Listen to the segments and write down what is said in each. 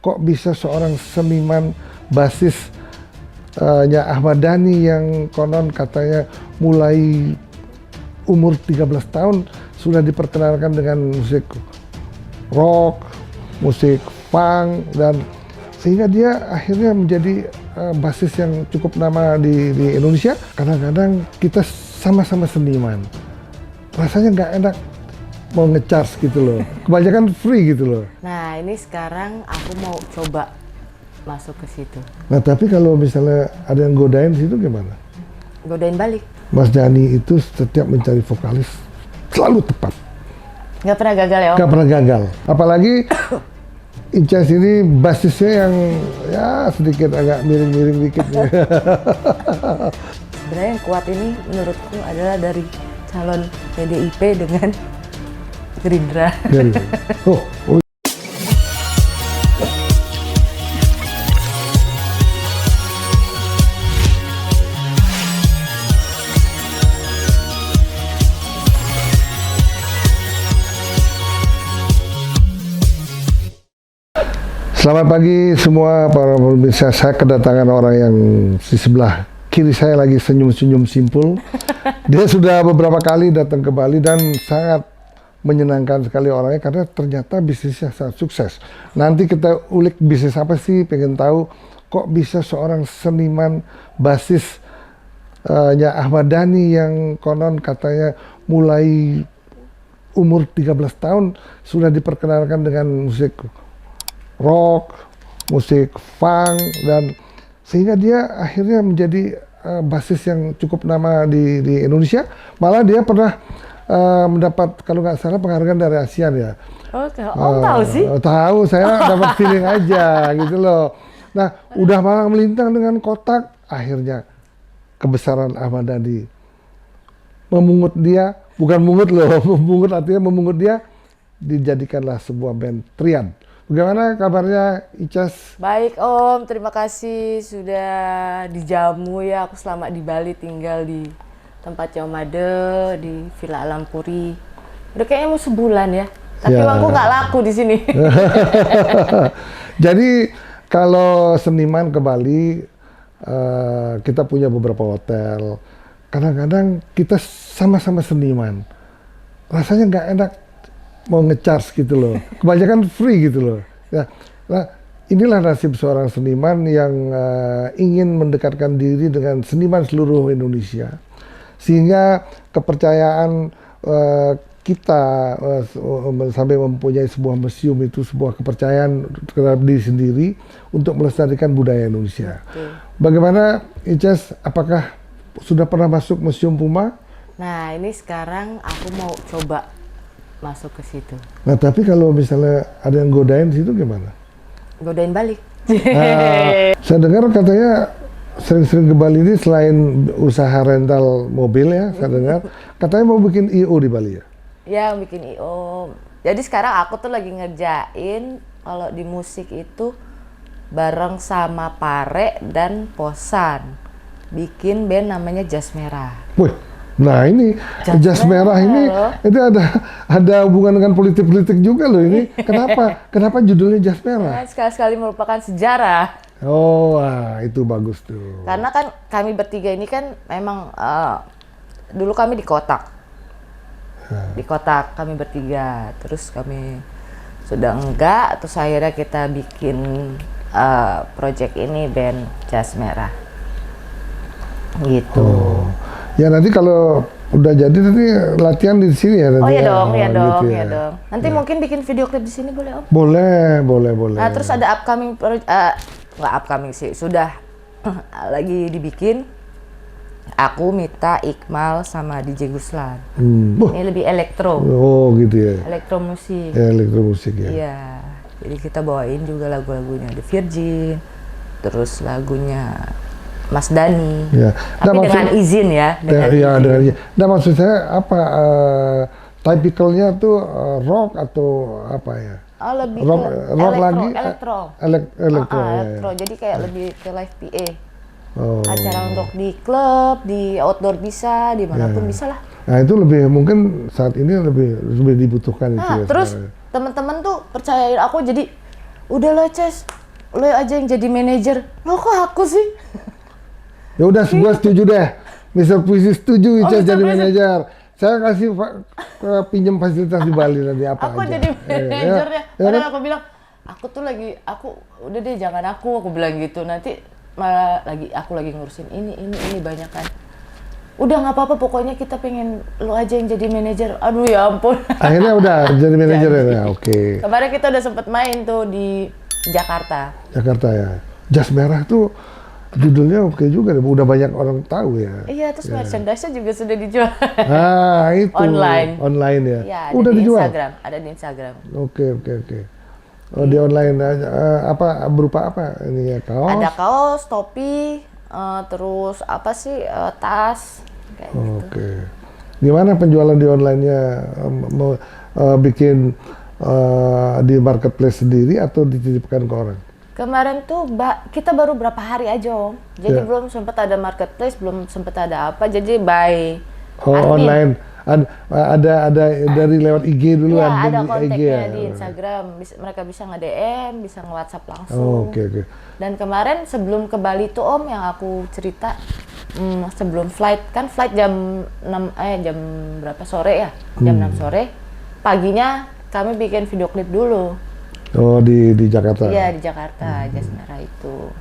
kok bisa seorang seniman basisnya Ahmad Dhani yang konon katanya mulai umur 13 tahun sudah diperkenalkan dengan musik rock, musik punk, dan sehingga dia akhirnya menjadi basis yang cukup nama di Indonesia. Kadang-kadang kita sama-sama seniman, rasanya nggak enak mau nge-charge gitu loh, kebanyakan free gitu loh. Nah ini sekarang aku mau coba masuk ke situ. Nah tapi kalau misalnya ada yang godain situ gimana? Godain balik. Mas Dhani itu setiap mencari vokalis selalu tepat. Nggak pernah gagal ya Om? Nggak pernah gagal. Apalagi Icas ini basisnya yang ya sedikit agak miring-miring dikit. Sebenarnya yang kuat ini menurutku adalah dari calon PDIP dengan Gerindra. Oh. Selamat pagi semua para pemirsa. Saya kedatangan orang yang di sebelah kiri saya lagi senyum-senyum simpul. Dia sudah beberapa kali datang ke Bali dan sangat menyenangkan sekali orangnya karena ternyata bisnisnya sangat sukses. Nanti kita ulik bisnis apa sih, pengen tahu kok bisa seorang seniman basisnya Ahmad Dhani yang konon katanya mulai umur 13 tahun sudah diperkenalkan dengan musik rock, musik punk, dan sehingga dia akhirnya menjadi basis yang cukup nama di Indonesia. Malah dia pernah mendapat kalau nggak salah penghargaan dari ASEAN ya. Oh, Om tahu sih? Tahu, saya dapat feeling aja gitu loh. Nah, udah malah melintang dengan kotak, akhirnya kebesaran Ahmad Dhani memungut dia, bukan mungut loh, memungut artinya memungut dia, dijadikanlah sebuah band Triad. Bagaimana kabarnya Icas? Baik Om, terima kasih sudah dijamu ya. Aku selama di Bali tinggal di tempatnya Om Ade, di Villa Alampuri. Udah kayaknya mau sebulan ya, tapi ya. Uangku nggak laku di sini. Jadi kalau seniman ke Bali, kita punya beberapa hotel. Kadang-kadang kita sama-sama seniman, rasanya nggak enak mau nge-charge gitu loh, kebanyakan free gitu loh. Ya, nah inilah nasib seorang seniman yang ingin mendekatkan diri dengan seniman seluruh Indonesia, sehingga kepercayaan kita sampai mempunyai sebuah museum itu sebuah kepercayaan terhadap diri sendiri untuk melestarikan budaya Indonesia. Bagaimana Icas, apakah sudah pernah masuk Museum Puma? Nah ini sekarang aku mau coba masuk ke situ. Nah tapi kalau misalnya ada yang godain situ gimana? Godain balik. Saya dengar katanya sering-sering ke Bali ini selain usaha rental mobil ya, saya dengar katanya mau bikin I.O. di Bali ya? Ya bikin I.O. Jadi sekarang aku tuh lagi ngerjain kalau di musik itu bareng sama Pare dan Posan bikin band namanya Jas Merah. Wih. Nah ini Jas Merah ini itu ada hubungan dengan politik-politik juga loh ini. Kenapa judulnya Jas Merah? Sekali-sekali merupakan sejarah. Oh, wah, itu bagus tuh. Karena kan kami bertiga ini kan memang dulu kami di Kotak. Di Kotak kami bertiga. Terus kami sudah enggak, terus akhirnya kita bikin project ini band Jas Merah. Gitu. Oh. Ya nanti kalau udah jadi nanti latihan di sini ya. Oh iya dong, iya dong, gitu iya dong. Nanti mungkin bikin video klip di sini boleh Om? Boleh. Nah terus ada upcoming, nggak upcoming sih, sudah lagi dibikin. Aku, Mita, Iqmal sama DJ Guslan. Ini lebih elektro. Oh gitu ya. Elektromusik. Ya, elektromusik ya. Iya. Jadi kita bawain juga lagu-lagunya The Virgin, terus lagunya Mas Dhani, ya. Tapi dengan izin ya. Dengan izin. Nah maksud saya apa, tipikalnya tuh rock atau apa ya? Oh lebih rock lagi? Elektro. Elektro. Jadi kayak lebih ke live PA. Acara untuk di klub, di outdoor bisa, dimanapun bisa lah. Nah itu lebih mungkin saat ini lebih dibutuhkan itu ya. Terus teman-teman tuh percayain aku jadi, udahlah Ces, lo aja yang jadi manajer. Lo kok aku sih? Ya udah, gua setuju deh. Mr. Puisi setuju Ica Mr. jadi Puisi. manajer. Saya kasih pinjam fasilitas di Bali nanti apa Aku aja. jadi manajernya. Ya Padahal kan? aku bilang, aku udah deh jangan aku bilang gitu. Nanti malah aku lagi ngurusin ini banyak kan. Udah nggak apa-apa, pokoknya kita pengen lo aja yang jadi manajer. Aduh ya ampun. Akhirnya udah jadi manajer ya. Oke. Kemarin kita udah sempet main tuh di Jakarta. Jakarta ya. Jas Merah tuh judulnya oke juga deh. Udah banyak orang tahu ya. Iya, terus merchandise-nya juga sudah dijual. Ah, itu. Online. Online ya. Iya, ada Udah di dijual. Instagram, ada di Instagram. Oke. Oh, di online aja. Apa berupa apa ini ya? Kaos? Ada kaos, topi, terus apa sih, tas, kayak gitu. Oke. Gimana penjualan di online-nya? Mau bikin di marketplace sendiri atau dititipkan ke orang? Kemarin tuh kita baru berapa hari aja Om. Jadi Ya. belum sempat ada marketplace, belum sempat ada apa. Jadi by Oh, admin. online. Ada dari lewat IG dulu Iya, ada ada di IG kontaknya ya. di Instagram. Mereka bisa nge-DM, bisa nge-WhatsApp Oh, langsung. oke. Dan kemarin sebelum ke Bali tuh Om yang aku cerita, sebelum flight jam 6 jam berapa sore ya? Jam 6 sore. Paginya kami bikin video klip dulu. Oh, di Jakarta. Iya, di Jakarta, Jas Merah itu.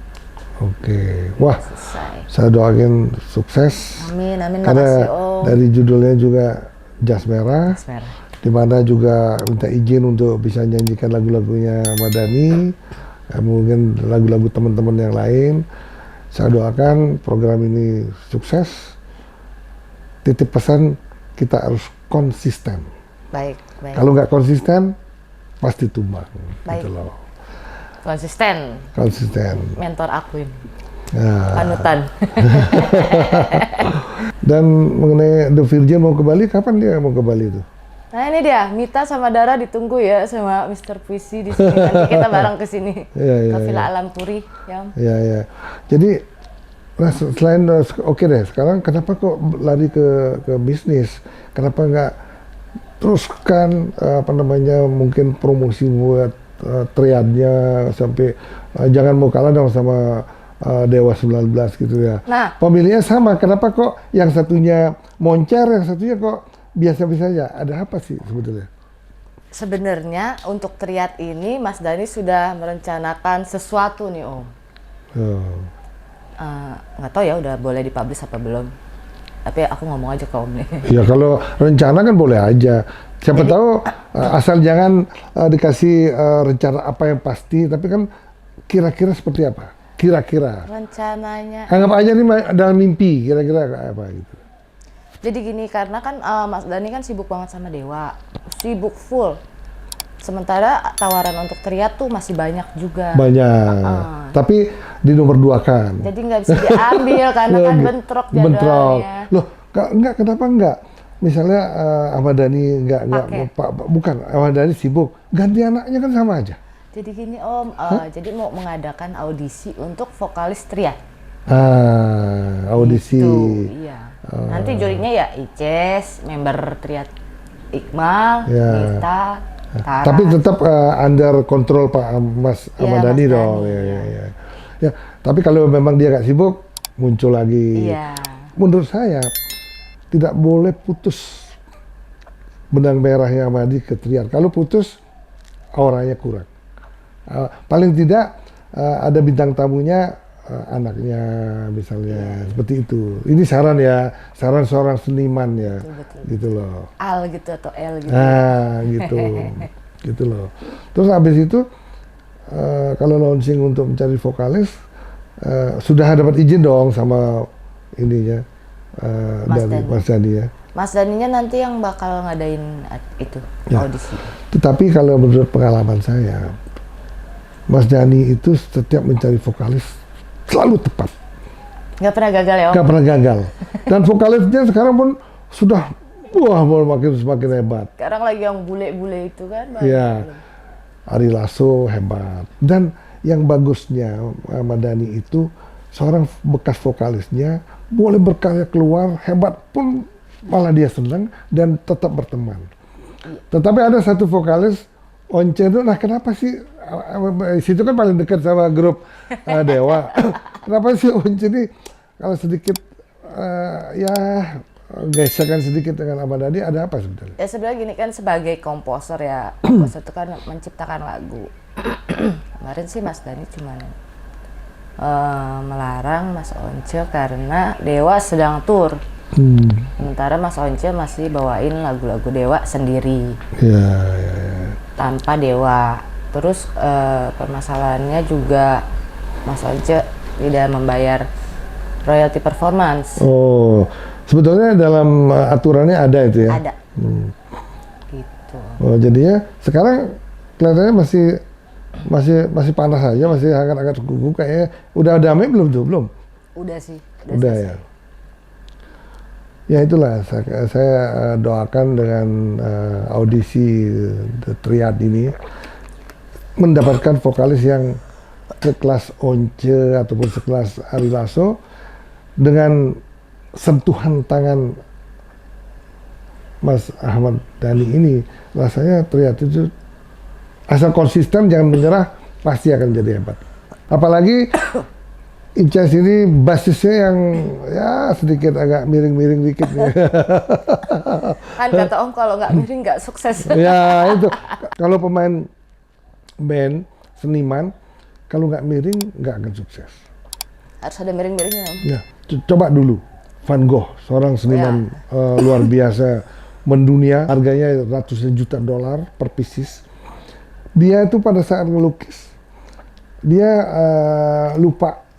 Oke. Wah, Selesai. saya doain sukses. Amin, makasih Karena Om. dari judulnya juga Jas Merah, Jas Merah. di mana juga minta izin untuk bisa nyanyikan lagu-lagunya Madani, mungkin lagu-lagu teman-teman yang lain. Saya doakan program ini sukses. Titip pesan, kita harus konsisten. Baik. Kalau nggak konsisten, pasti tumbang. Baik. Gitu loh. Konsisten, Konsisten. mentor aku ini. Nah, Panutan. dan mengenai The Virgin mau ke Bali, kapan dia mau ke Bali itu? Nah ini dia, Mita sama Dara ditunggu ya sama Mr. Puisi di sini. Nanti kita bareng ke sini. Iya, Ke Villa Alam Puri, ya. Ya. Jadi, nah, selain oke deh, sekarang kenapa kok lari ke bisnis? Kenapa nggak teruskan mungkin promosi buat triadnya sampai jangan mau kalah dong sama Dewa 19 gitu ya. Nah. Pemilihannya sama, kenapa kok yang satunya moncer, yang satunya kok biasa-biasa aja? Ada apa sih sebetulnya? Sebenarnya untuk triad ini Mas Dani sudah merencanakan sesuatu nih Om. Oh. Nggak tahu ya udah boleh dipublish apa belum. Tapi aku ngomong aja ke Om nih. Ya kalau rencana kan boleh aja. Siapa tahu asal jangan dikasih rencana apa yang pasti, tapi kan kira-kira seperti apa? Kira-kira. Rencananya. Anggap aja nih dalam mimpi, kira-kira kayak apa gitu. Jadi gini, karena kan Mas Dani kan sibuk banget sama Dewa. Sibuk full. Sementara tawaran untuk triad tuh masih banyak juga. Banyak. Tapi di nomor 2 kan. Jadi nggak bisa diambil karena kan bentrok jadwalnya. Loh, enggak, kenapa enggak? Misalnya Ahmad Dhani enggak bukan Ahmad Dhani sibuk, ganti anaknya kan sama aja. Jadi gini Om, jadi mau mengadakan audisi untuk vokalis triad. Audisi. Gitu, iya. Nanti jurinya ya Ices, member triad Iqmal, Ya. Nita, Tara. Tapi tetap under kontrol Pak Mas Iya, Ahmad Dhani Mas dong. Dhani, Ya. Ya, tapi kalau memang dia nggak sibuk, muncul lagi. Iya. Menurut saya tidak boleh putus benang merahnya Ahmadi ke triad. Kalau putus, auranya kurang. Paling tidak ada bintang tamunya anaknya misalnya, seperti itu. Ini saran ya, saran seorang seniman ya, Betul. gitu loh. Al gitu atau L gitu. Gitu, gitu loh. Terus habis itu kalau launching untuk mencari vokalis, sudah dapat izin dong sama ininya Mas dari Dhani. Mas Dhani ya. Mas Daninya nanti yang bakal ngadain itu Ya. audisi. Tetapi kalau menurut pengalaman saya, Mas Dhani itu setiap mencari vokalis selalu tepat, Nggak pernah gagal ya Om? nggak pernah gagal. Dan vokalisnya sekarang pun sudah semakin hebat. Sekarang lagi yang bule-bule itu kan. Ya, Ari Lasso hebat. Dan yang bagusnya Ahmad Dhani itu seorang bekas vokalisnya boleh berkarya keluar hebat pun malah dia senang dan tetap berteman. Tetapi ada satu vokalis Once itu, nah kenapa sih, situ kan paling dekat sama grup Dewa. Kenapa sih Once ini kalau sedikit ya gesekan sedikit dengan Ahmad Dhani, ada apa sebetulnya? Ya sebenarnya gini kan, sebagai komposer ya, komposer itu kan menciptakan lagu. Kemarin sih Mas Dhani cuman melarang Mas Once karena Dewa sedang tur. Sementara Mas Once masih bawain lagu-lagu Dewa sendiri. Ya. Tanpa Dewa. Terus permasalahannya juga Mas Once tidak membayar royalty performance. Oh, sebetulnya dalam aturannya ada itu ya? Ada. Gitu. Oh, jadinya sekarang kelihatannya masih panas aja, masih hangat-hangat kuku kayaknya. Udah damai belum tuh? Belum? Udah sih. Udah ya. Ya itulah, saya doakan dengan audisi The Triad ini mendapatkan vokalis yang sekelas Once ataupun sekelas Ari Lasso dengan sentuhan tangan Mas Ahmad Dhani ini. Rasanya Triad itu asal konsisten, jangan menyerah, pasti akan jadi hebat. Apalagi Icas ini basisnya yang ya sedikit agak miring-miring dikit nih. Kan kata Om kalau nggak miring nggak sukses. Ya itu, kalau pemain band, seniman, kalau nggak miring nggak akan sukses. Harus ada miring-miringnya Om. Ya, coba dulu Van Gogh, seorang seniman luar biasa, mendunia, harganya ratusan juta dolar per pieces. Dia itu pada saat ngelukis, dia lupa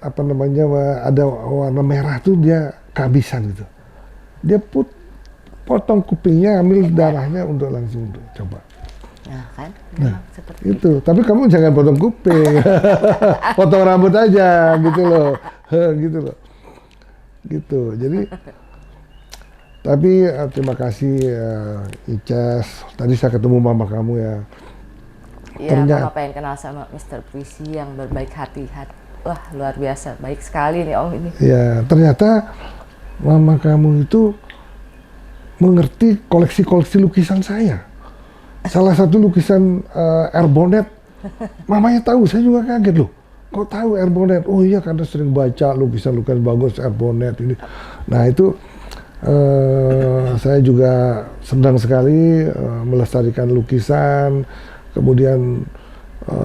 apa namanya, ada warna merah tuh dia kehabisan gitu. Dia potong kupingnya, ambil darahnya untuk langsung coba. Nah kan, seperti itu. Tapi kamu jangan potong kuping, potong rambut aja gitu loh, gitu loh. Gitu. Jadi, tapi terima kasih Icas. Tadi saya ketemu mama kamu ya. Iya, mama pengen kenal sama Mr. Puisi yang berbaik hati. Wah, luar biasa, baik sekali nih Om ini. Ya, ternyata mama kamu itu mengerti koleksi-koleksi lukisan saya. Salah satu lukisan Air Bonnet, mamanya tahu, saya juga kaget loh. Kok tahu Air Bonnet? Oh iya, karena sering baca lukisan-lukisan bagus Air Bonnet ini. Nah itu saya juga senang sekali melestarikan lukisan. Kemudian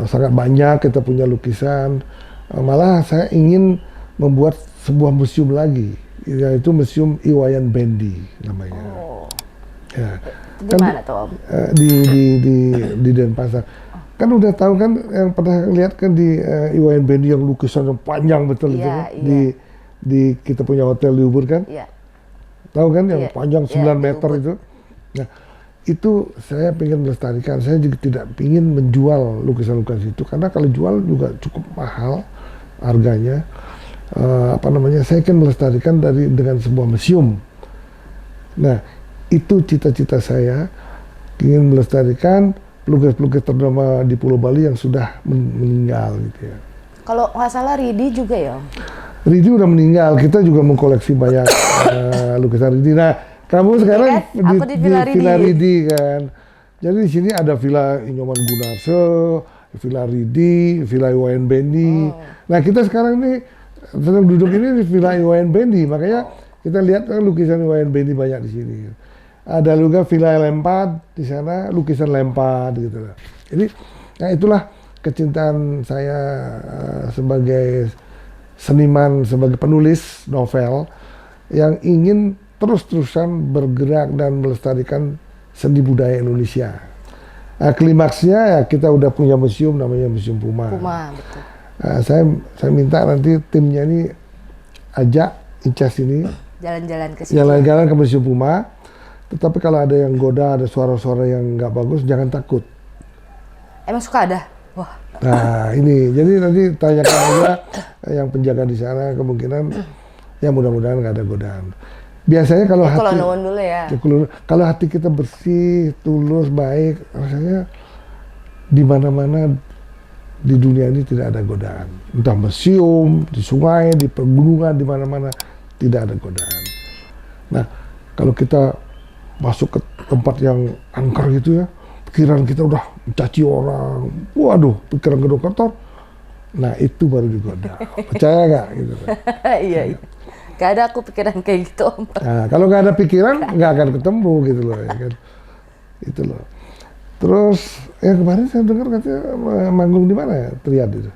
sangat banyak kita punya lukisan. Malah saya ingin membuat sebuah museum lagi, yaitu Museum Iwayan Bendi namanya. Oh. Ya. Di mana tuh Om? Di Denpasar. Kan udah tahu kan, yang pernah lihat kan di Iwayan Bendi yang lukisan yang panjang betul itu kan? Di kita punya hotel di Ubud kan? Iya. Tahu kan yang panjang 9 meter itu? Nah, itu saya ingin melestarikan. Saya juga tidak ingin menjual lukisan-lukisan itu, karena kalau jual juga cukup mahal harganya. Saya ingin melestarikan dengan sebuah museum. Nah, itu cita-cita saya, ingin melestarikan pelukis-pelukis ternama di Pulau Bali yang sudah meninggal gitu ya. Kalau nggak salah Ridi juga ya? Ridi udah meninggal, kita juga mengkoleksi banyak lukisan Ridi. Nah, kamu sekarang kan? Di Villa Ridi kan. Jadi di sini ada Villa Inyoman Gunarso, Villa Ridi, Villa Iwayan Bendi. Nah, kita sekarang ini sedang duduk ini di Villa Iwayan Bendi, makanya kita lihat kan lukisan Iwayan Bendi banyak di sini. Ada juga Villa Lempad di sana, lukisan Lempad gitu lah. Jadi, nah itulah kecintaan saya sebagai seniman, sebagai penulis novel yang ingin terus-terusan bergerak dan melestarikan seni budaya Indonesia. Nah, klimaksnya ya kita udah punya museum namanya Museum Puma. Betul. Nah, saya minta nanti timnya ini ajak Icas ini jalan-jalan ke situ. Jalan-jalan ke Museum Puma. Tetapi kalau ada yang goda, ada suara-suara yang nggak bagus, jangan takut. Emang suka ada? Wah. Nah ini, jadi nanti tanyakan aja yang penjaga di sana, kemungkinan ya mudah-mudahan nggak ada godaan. Biasanya kalau hati, dulu ya. Kalau hati kita bersih, tulus, baik, rasanya di mana-mana di dunia ini tidak ada godaan. Entah museum, di sungai, di pegunungan, di mana-mana tidak ada godaan. Nah, kalau kita masuk ke tempat yang angker gitu ya, pikiran kita udah caci orang, waduh, pikiran gedung kantor. Nah itu baru digoda. Percaya nggak gitu kan? Iya, iya. Gak ada aku pikiran kayak gitu, Om. Nah, kalau nggak ada pikiran nggak akan ketemu gitu loh, ya kan? Itu loh. Terus ya kemarin saya dengar katanya manggung di mana ya, Triad itu?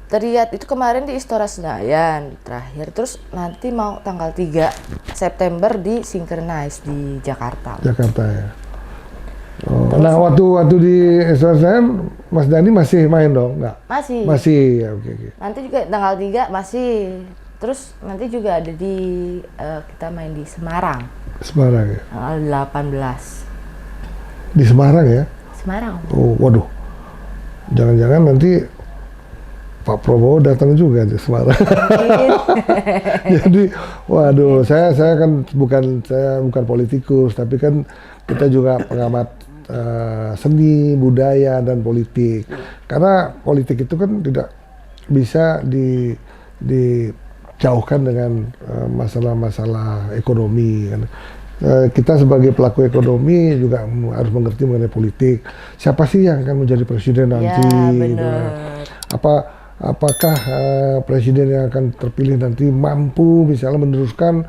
Triad itu kemarin di Istora Senayan terakhir, terus nanti mau tanggal 3 September di Synchronize di Jakarta. Jakarta ya. Oh, nah waktu di Istora Senayan Mas Dhani masih main dong, nggak? Masih. Masih ya, oke. Nanti juga tanggal 3 masih. Terus nanti juga ada di kita main di Semarang. Semarang ya. Tanggal 18. Di Semarang ya. Semarang. Oh, waduh. Jangan-jangan nanti Pak Prabowo datang juga di Semarang. Jadi, waduh, saya kan bukan politikus, tapi kan kita juga pengamat seni, budaya dan politik. Karena politik itu kan tidak bisa dijauhkan dengan masalah-masalah ekonomi. Kan. Kita sebagai pelaku ekonomi juga harus mengerti mengenai politik. Siapa sih yang akan menjadi presiden nanti? Ya, gitu. benar. Apakah presiden yang akan terpilih nanti mampu misalnya meneruskan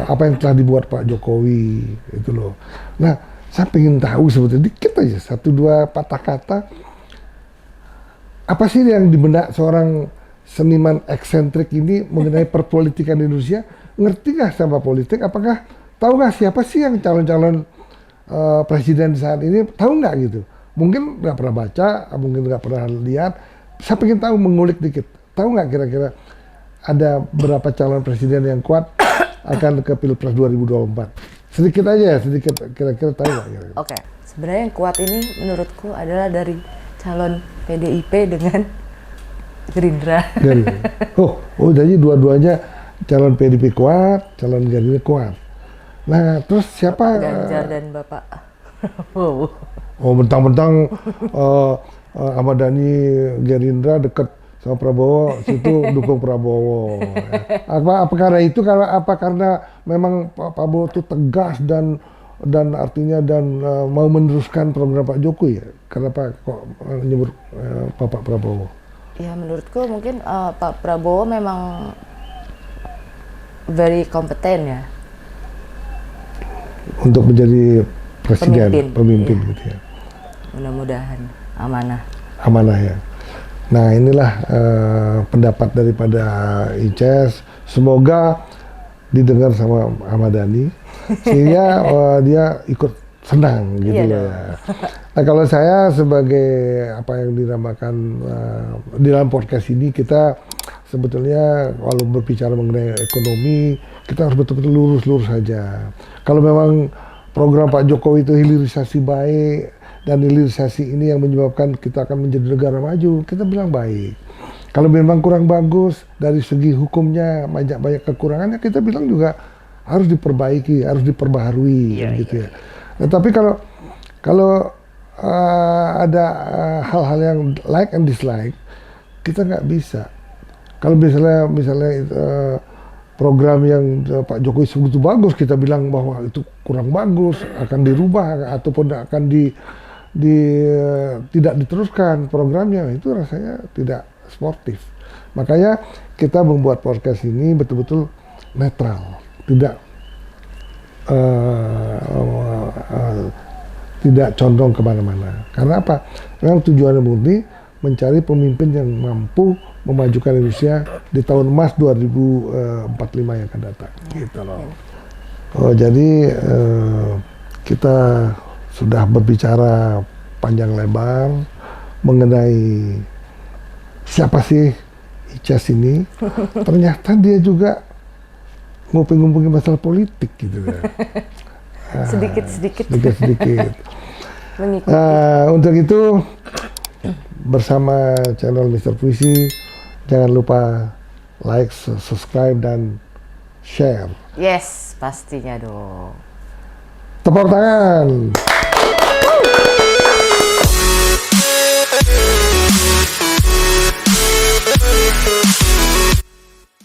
apa yang telah dibuat Pak Jokowi itu loh. Nah, saya ingin tahu sebetulnya dikit aja 1-2 patah kata apa sih yang di benak seorang seniman eksentrik ini mengenai perpolitikan Indonesia? Ngerti nggak sama politik? Apakah tahu nggak siapa sih yang calon-calon presiden saat ini? Tahu nggak gitu? Mungkin nggak pernah baca, mungkin nggak pernah lihat. Saya pengen tahu, mengulik dikit. Tahu nggak kira-kira ada berapa calon presiden yang kuat akan ke Pilpres 2024? Sedikit aja ya, sedikit kira-kira tahu nggak kira-kira? Oke. Sebenarnya yang kuat ini menurutku adalah dari calon PDIP dengan Gerindra. Jadi dua-duanya calon PDIP kuat, calon Gerindra kuat. Nah, terus siapa? Ganjar dan Bapak. Wow. Oh, mentang-mentang Ahmad Dhani Gerindra dekat sama Prabowo, situ dukung Prabowo. Apa karena itu? Karena memang Pak Prabowo itu tegas dan artinya mau meneruskan program Pak Jokowi ya? Kenapa kok nyebut Pak Prabowo? Ya menurutku mungkin Pak Prabowo memang very kompeten ya. Untuk menjadi presiden, pemimpin iya. gitu ya. Mudah-mudahan amanah. Amanah ya. Nah inilah pendapat daripada Ices. Semoga didengar sama Ahmad Dhani sehingga dia ikut senang gitu Iya loh ya. Nah kalau saya sebagai apa yang dinamakan di dalam podcast ini, kita sebetulnya kalau berbicara mengenai ekonomi kita harus betul-betul lurus saja. Kalau memang program Pak Jokowi itu hilirisasi baik dan hilirisasi ini yang menyebabkan kita akan menjadi negara maju, kita bilang baik. Kalau memang kurang bagus dari segi hukumnya, banyak kekurangannya, kita bilang juga harus diperbaiki, harus diperbaharui, gitu ya. Nah, tapi kalau ada hal-hal yang like and dislike, kita nggak bisa. Kalau misalnya program yang Pak Jokowi sebut itu bagus, kita bilang bahwa itu kurang bagus, akan dirubah ataupun akan tidak diteruskan programnya, itu rasanya tidak sportif. Makanya kita membuat podcast ini betul-betul netral, tidak condong kemana-mana. Karena apa? Memang tujuannya murni mencari pemimpin yang mampu memajukan Indonesia di tahun emas 2045 yang akan datang. Gitu loh. Oh, jadi kita sudah berbicara panjang lebar mengenai siapa sih Ices ini. Ternyata dia juga nguping-ngupingin masalah politik gitu ya. Sedikit-sedikit. Untuk itu bersama channel Mr. Puisi, jangan lupa like, subscribe, dan share. Yes, pastinya dong. Tepuk tangan.